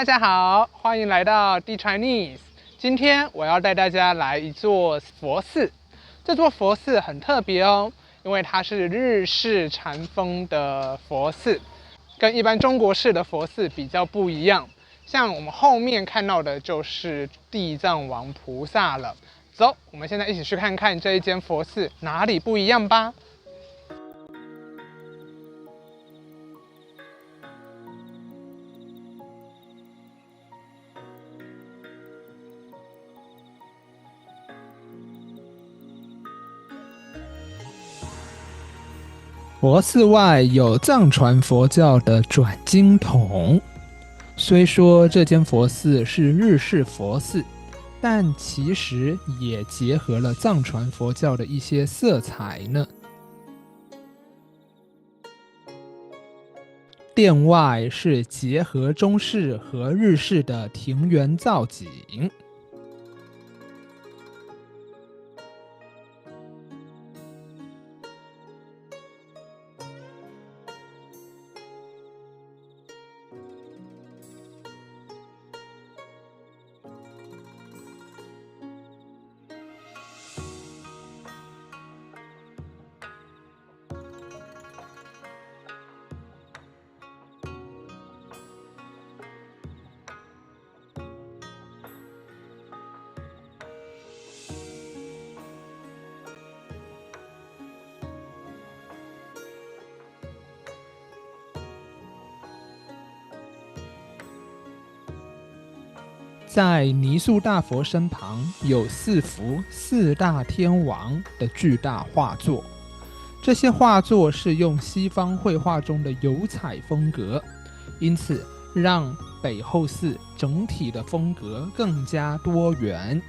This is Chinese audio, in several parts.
大家好，欢迎来到 D Chinese。今天我要带大家来一座佛寺。这座佛寺很特别哦，因为它是日式禅风的佛寺，跟一般中国式的佛寺比较不一样。像我们后面看到的就是地藏王菩萨了。走，我们现在一起去看看这一间佛寺哪里不一样吧。佛寺外有藏传佛教的转经筒，虽说这间佛寺是日式佛寺，但其实也结合了藏传佛教的一些色彩呢。殿外是结合中式和日式的庭园造景。在泥塑大佛身旁有4幅4大天王的巨大画作，这些画作是用西方绘画中的油彩风格，因此让北后寺整体的风格更加多元。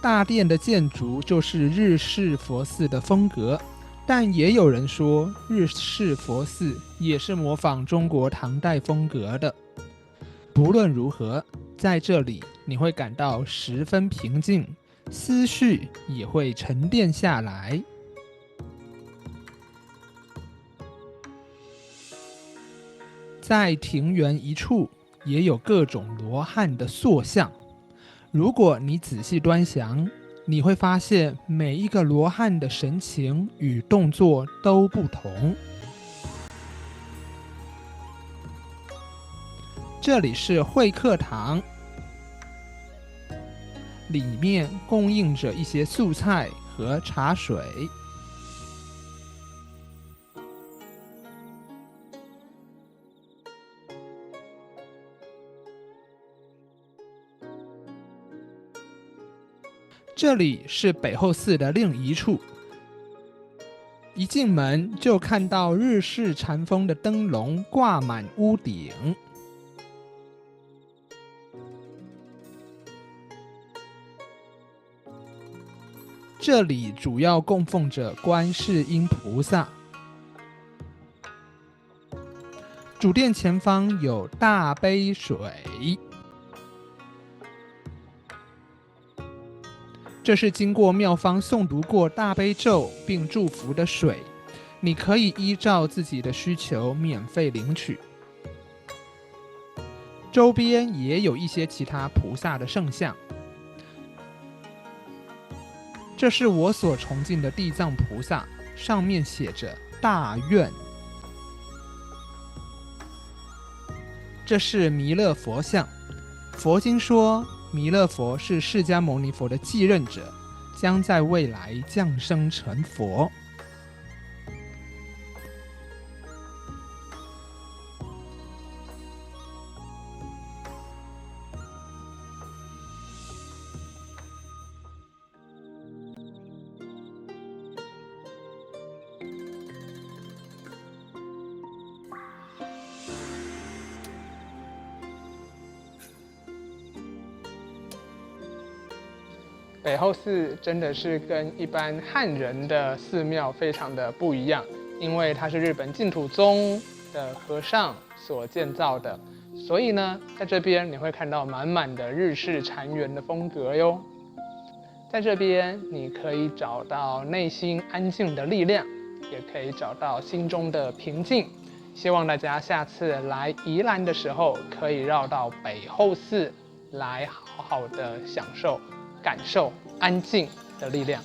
大殿的建筑就是日式佛寺的风格，但也有人说日式佛寺也是模仿中国唐代风格的。不论如何，在这里你会感到十分平静，思绪也会沉淀下来。在庭园一处也有各种罗汉的塑像，如果你仔细端详，你会发现每一个罗汉的神情与动作都不同。这里是会客堂，里面供应着一些素菜和茶水。这里是北后寺的另一处，一进门就看到日式禅风的灯笼挂满屋顶。这里主要供奉着观世音菩萨。主殿前方有大杯水，这是经过庙方诵读过大悲咒并祝福的水，你可以依照自己的需求免费领取。周边也有一些其他菩萨的圣像。这是我所崇敬的地藏菩萨，上面写着大愿。这是弥勒佛像，佛经说弥勒佛是释迦牟尼佛的继任者，将在未来降生成佛。北后寺真的是跟一般汉人的寺庙非常的不一样，因为它是日本净土宗的和尚所建造的，所以呢，在这边你会看到满满的日式禅园的风格哟。在这边你可以找到内心安静的力量，也可以找到心中的平静。希望大家下次来宜兰的时候，可以绕到北后寺来好好的享受、感受安静的力量。